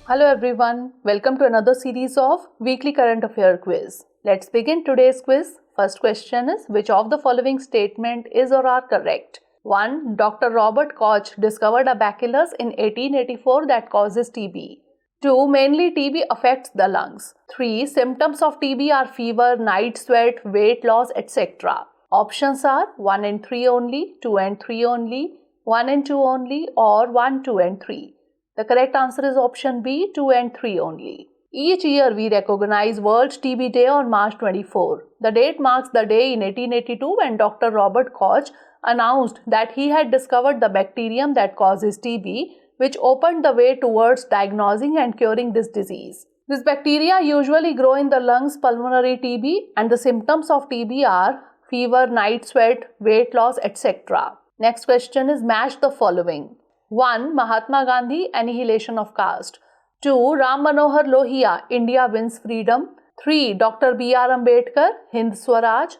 Hello everyone, welcome to another series of weekly current affair quiz. Let's begin today's quiz. First question is, which of the following statement is or are correct? 1. Dr. Robert Koch discovered a bacillus in 1884 that causes TB. 2. Mainly TB affects the lungs. 3. Symptoms of TB are fever, night sweat, weight loss, etc. Options are 1 and 3 only, 2 and 3 only, 1 and 2 only, or 1, 2 and 3. The correct answer is option B, 2 and 3 only. Each year we recognize World TB Day on March 24. The date marks the day in 1882 when Dr. Robert Koch announced that he had discovered the bacterium that causes TB, which opened the way towards diagnosing and curing this disease. This bacteria usually grow in the lungs, pulmonary TB, and the symptoms of TB are fever, night sweat, weight loss, etc. Next question is, match the following. 1. Mahatma Gandhi, Annihilation of Caste. 2. Ram Manohar Lohia, India Wins Freedom. 3. Dr. B.R. Ambedkar, Hind Swaraj.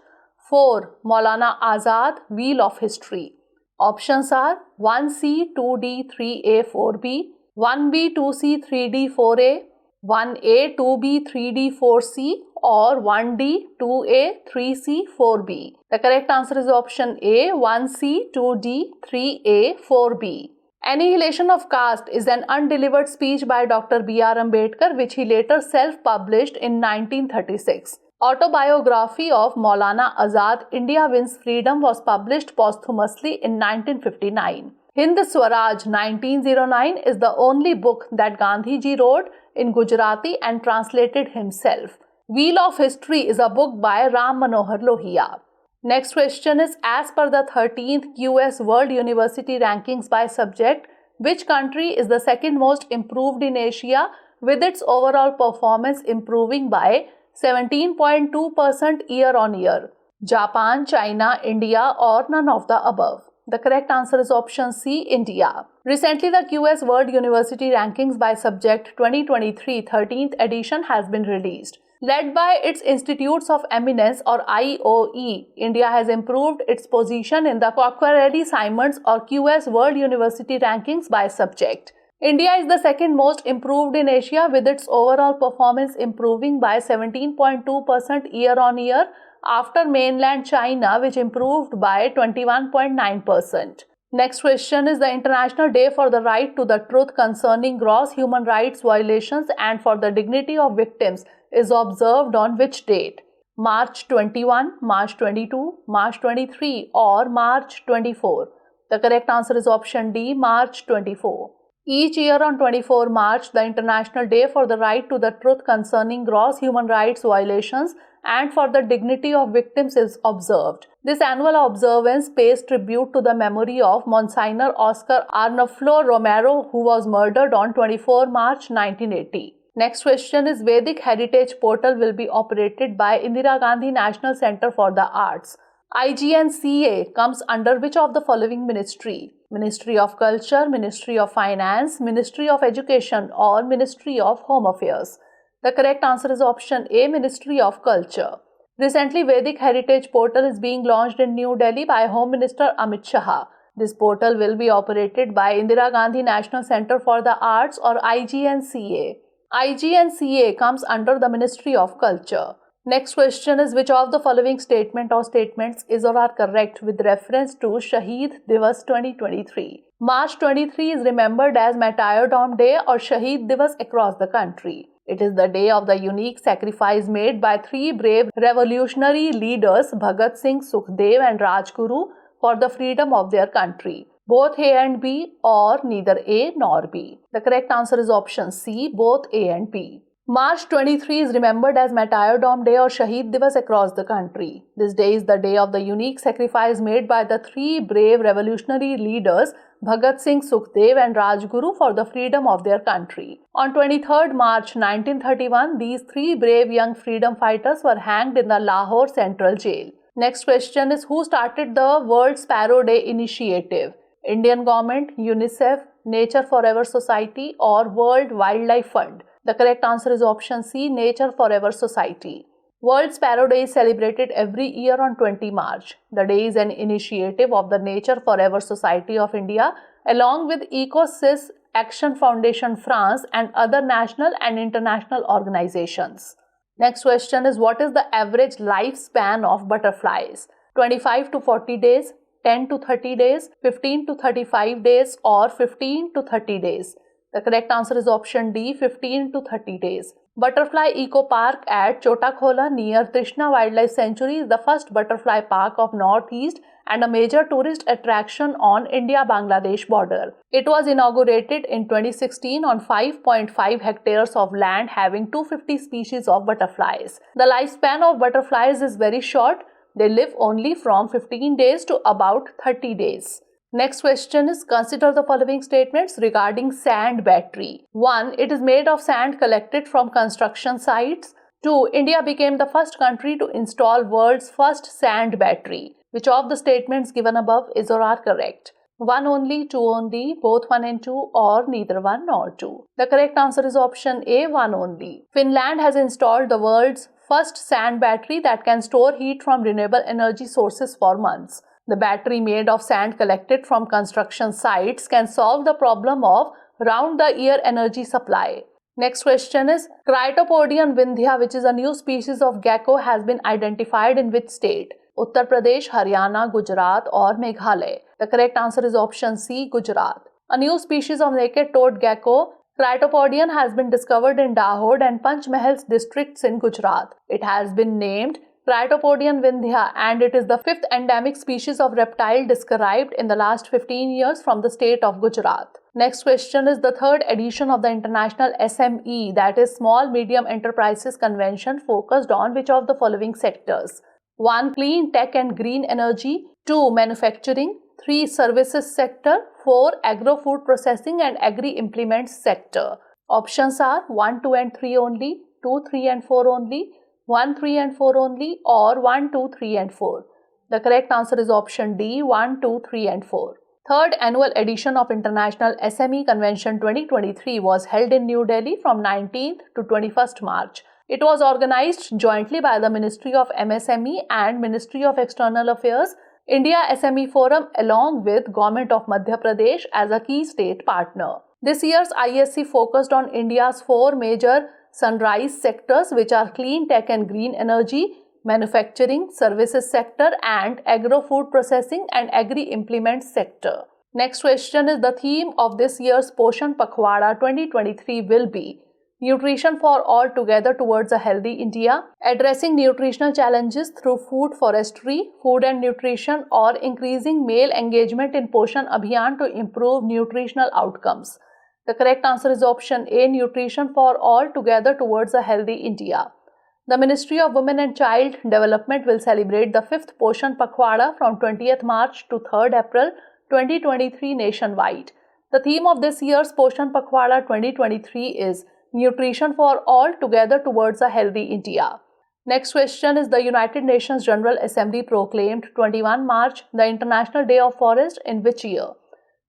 4. Maulana Azad, Wheel of History. Options are 1C, 2D, 3A, 4B, 1B, 2C, 3D, 4A, 1A, 2B, 3D, 4C, or 1D, 2A, 3C, 4B. The correct answer is option A, 1C, 2D, 3A, 4B. Annihilation of Caste is an undelivered speech by Dr. B.R. Ambedkar, which he later self-published in 1936. Autobiography of Maulana Azad, India Wins Freedom, was published posthumously in 1959. Hind Swaraj 1909 is the only book that Gandhiji wrote in Gujarati and translated himself. Wheel of History is a book by Ram Manohar Lohia. Next question is, as per the 13th US World University Rankings by subject, which country is the second most improved in Asia, with its overall performance improving by 17.2% year on year? Japan, China, India, or none of the above? The correct answer is option C, India. Recently, the QS World University Rankings by subject 2023 13th edition has been released. Led by its Institutes of Eminence or IOE, India has improved its position in the Quacquarelli-Simons or QS World University Rankings by subject. India is the second most improved in Asia, with its overall performance improving by 17.2% year on year after mainland China, which improved by 21.9%. Next question is, the International Day for the Right to the Truth concerning gross human rights violations and for the dignity of victims is observed on which date? March 21, March 22, March 23, or March 24? The correct answer is option D, March 24. Each year on 24 March, the International Day for the Right to the Truth concerning gross human rights violations and for the dignity of victims is observed. This annual observance pays tribute to the memory of Monsignor Oscar Arnulfo Romero, who was murdered on 24 March 1980. Next question is, Vedic Heritage Portal will be operated by Indira Gandhi National Center for the Arts. IGNCA comes under which of the following ministry? Ministry of Culture, Ministry of Finance, Ministry of Education, or Ministry of Home Affairs? The correct answer is option A, Ministry of Culture. Recently, Vedic Heritage Portal is being launched in New Delhi by Home Minister Amit Shah. This portal will be operated by Indira Gandhi National Center for the Arts or IGNCA. IGNCA comes under the Ministry of Culture. Next question is, which of the following statement or statements is or are correct with reference to Shaheed Divas 2023? March 23 is remembered as Martyrdom Day or Shaheed Divas across the country. It is the day of the unique sacrifice made by three brave revolutionary leaders, Bhagat Singh, Sukhdev and Rajguru, for the freedom of their country. Both A and B, or neither A nor B? The correct answer is option C, both A and B. March 23 is remembered as Martyrdom Day or Shaheed Divas across the country. This day is the day of the unique sacrifice made by the three brave revolutionary leaders, Bhagat Singh, Sukhdev and Rajguru, for the freedom of their country. On 23rd March 1931, these three brave young freedom fighters were hanged in the Lahore Central Jail. Next question is, who started the World Sparrow Day initiative? Indian government, UNICEF, Nature Forever Society, or World Wildlife Fund? The correct answer is option C, Nature Forever Society. World Sparrow Day is celebrated every year on 20 March. The day is an initiative of the Nature Forever Society of India along with Ecosys Action Foundation France, and other national and international organizations. Next question is, what is the average lifespan of butterflies? 25 to 40 days, 10 to 30 days, 15 to 35 days, or 15 to 30 days. The correct answer is option D, 15 to 30 days. Butterfly Eco Park at Chota Khola near Trishna Wildlife Sanctuary is the first butterfly park of Northeast and a major tourist attraction on India-Bangladesh border. It was inaugurated in 2016 on 5.5 hectares of land having 250 species of butterflies. The lifespan of butterflies is very short. They live only from 15 days to about 30 days. Next question is, consider the following statements regarding sand battery. 1. It is made of sand collected from construction sites. 2. India became the first country to install world's first sand battery. Which of the statements given above is or are correct? 1 only, 2 only, both 1 and 2, or neither 1 nor 2. The correct answer is option A, 1 only. Finland has installed the world's first sand battery that can store heat from renewable energy sources for months. The battery made of sand collected from construction sites can solve the problem of round-the-year energy supply. Next question is, Cryptopodium vindhya, which is a new species of gecko, has been identified in which state? Uttar Pradesh, Haryana, Gujarat, or Meghalaya? The correct answer is option C, Gujarat. A new species of naked-toed gecko, Cryptopodium, has been discovered in Dahod and Panchmahal districts in Gujarat. It has been named Cryptopodium vindhya and it is the 5th endemic species of reptile described in the last 15 years from the state of Gujarat. Next question is, the 3rd edition of the International SME, that is Small Medium Enterprises Convention, focused on which of the following sectors? 1. Clean tech and green energy. 2. Manufacturing. 3. Services sector. 4. Agro-food processing and agri-implements sector. Options are 1, 2 and 3 only, 2, 3 and 4 only, 1, 3 and 4 only, or 1, 2, 3 and 4. The correct answer is option D, 1, 2, 3 and 4. 3rd annual edition of International SME Convention 2023 was held in New Delhi from 19th to 21st March. It was organized jointly by the Ministry of MSME and Ministry of External Affairs, India SME Forum, along with Government of Madhya Pradesh as a key state partner. This year's ISC focused on India's 4 major sunrise sectors, which are clean tech and green energy, manufacturing, services sector, and agro-food processing and agri-implements sector. Next question is, the theme of this year's Poshan Pakhwada 2023 will be Nutrition for All Together Towards a Healthy India, addressing nutritional challenges through food forestry, food and nutrition, or increasing male engagement in Poshan Abhiyan to improve nutritional outcomes. The correct answer is option A, Nutrition for All Together Towards a Healthy India. The Ministry of Women and Child Development will celebrate the 5th Poshan Pakhwada from 20th March to 3rd April 2023 nationwide. The theme of this year's Poshan Pakhwada 2023 is Nutrition for All Together Towards a Healthy India. Next question is, the United Nations General Assembly proclaimed 21 March the International Day of Forest in which year?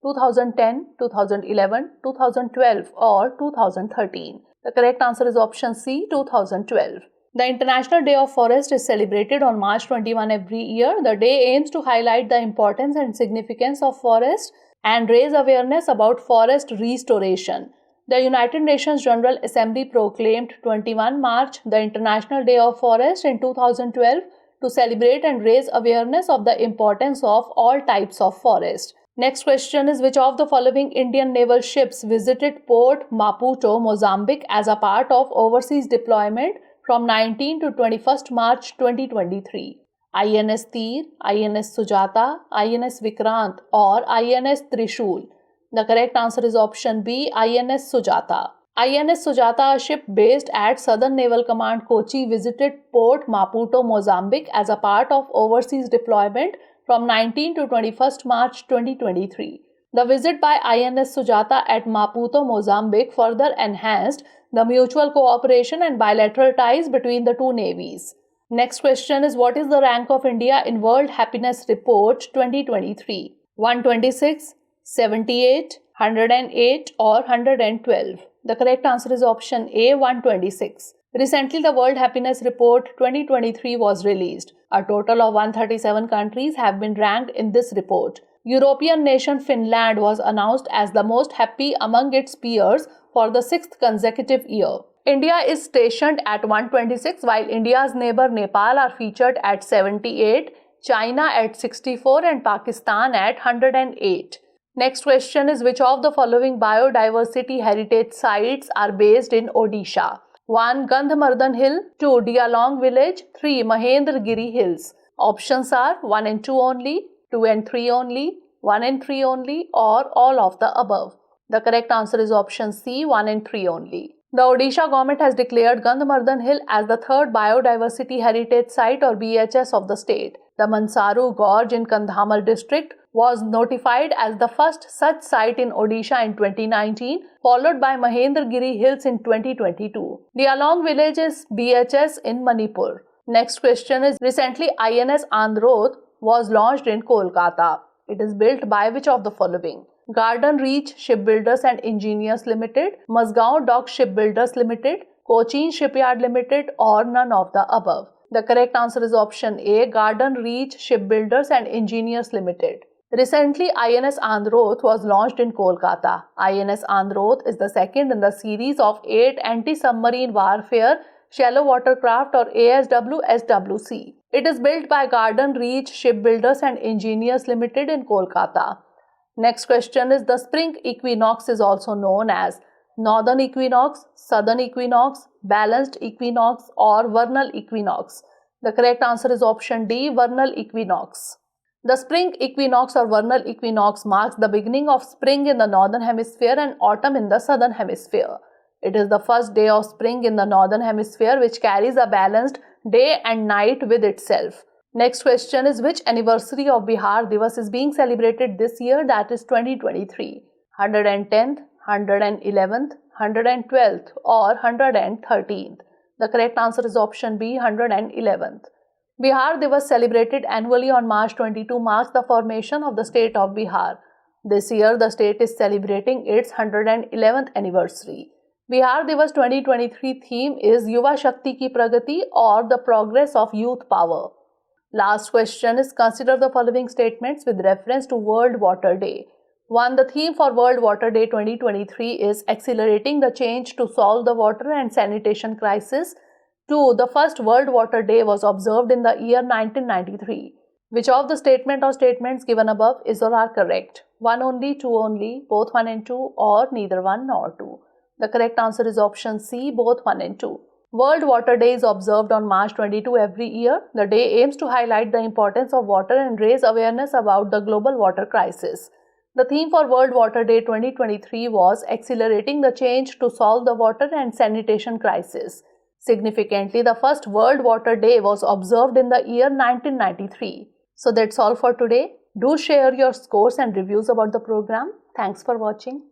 2010, 2011, 2012, or 2013? The correct answer is option C, 2012. The International Day of Forest is celebrated on March 21 every year. The day aims to highlight the importance and significance of forests and raise awareness about forest restoration. The United Nations General Assembly proclaimed 21 March the International Day of Forest in 2012 to celebrate and raise awareness of the importance of all types of forest. Next question is, which of the following Indian naval ships visited Port Maputo, Mozambique as a part of overseas deployment from 19 to 21st March 2023? INS Tir, INS Sujata, INS Vikrant, or INS Trishul? The correct answer is option B, INS Sujata. INS Sujata, a ship based at Southern Naval Command Kochi, visited Port Maputo, Mozambique as a part of overseas deployment from 19 to 21st March 2023. The visit by INS Sujata at Maputo, Mozambique further enhanced the mutual cooperation and bilateral ties between the two navies. Next question is, what is the rank of India in World Happiness Report 2023? 126, 78, 108, or 112? The correct answer is option A, 126. Recently, the World Happiness Report 2023 was released. A total of 137 countries have been ranked in this report. European nation Finland was announced as the most happy among its peers for the 6th consecutive year. India is stationed at 126 while India's neighbor Nepal are featured at 78, China at 64 and Pakistan at 108. Next question is, which of the following biodiversity heritage sites are based in Odisha? 1. Gandhamardhan Hill, 2. Dialong Village, 3. Mahendragiri Hills. Options are 1 and 2 only, 2 and 3 only, 1 and 3 only, or all of the above. The correct answer is option C, 1 and 3 only. The Odisha government has declared Gandhamardhan Hill as the third Biodiversity Heritage Site or BHS of the state. The Mansaru Gorge in Kandhamar district was notified as the first such site in Odisha in 2019, followed by Mahendragiri Hills in 2022. Dialong Village is BHS in Manipur. Next question is, recently INS Androd was launched in Kolkata. It is built by which of the following? Garden Reach Shipbuilders and Engineers Limited, Mazgaon Dock Shipbuilders Limited, Cochin Shipyard Limited, or none of the above. The correct answer is option A, Garden Reach Shipbuilders and Engineers Limited. Recently, INS Androth was launched in Kolkata. INS Androth is the second in the series of 8 anti-submarine warfare shallow water craft or ASW SWC. It is built by Garden Reach Shipbuilders and Engineers Limited in Kolkata. Next question is, the spring equinox is also known as northern equinox, southern equinox, balanced equinox, or vernal equinox. The correct answer is option D, vernal equinox. The spring equinox or vernal equinox marks the beginning of spring in the northern hemisphere and autumn in the southern hemisphere. It is the first day of spring in the northern hemisphere which carries a balanced day and night with itself. Next question is, which anniversary of Bihar Divas is being celebrated this year, that is 2023? 110th, 111th, 112th, or 113th? The correct answer is option B, 111th. Bihar Divas, celebrated annually on March 22, marks the formation of the state of Bihar. This year, the state is celebrating its 111th anniversary. Bihar Divas 2023 theme is Yuva Shakti Ki Pragati, or the progress of youth power. Last question is, consider the following statements with reference to World Water Day. 1. The theme for World Water Day 2023 is accelerating the change to solve the water and sanitation crisis. 2. The first World Water Day was observed in the year 1993. Which of the statement or statements given above is or are correct? 1 only, 2 only, both 1 and 2, or neither 1 nor 2? The correct answer is option C, both 1 and 2. World Water Day is observed on March 22 every year. The day aims to highlight the importance of water and raise awareness about the global water crisis. The theme for World Water Day 2023 was accelerating the change to solve the water and sanitation crisis. Significantly, the first World Water Day was observed in the year 1993. So that's all for today. Do share your scores and reviews about the program. Thanks for watching.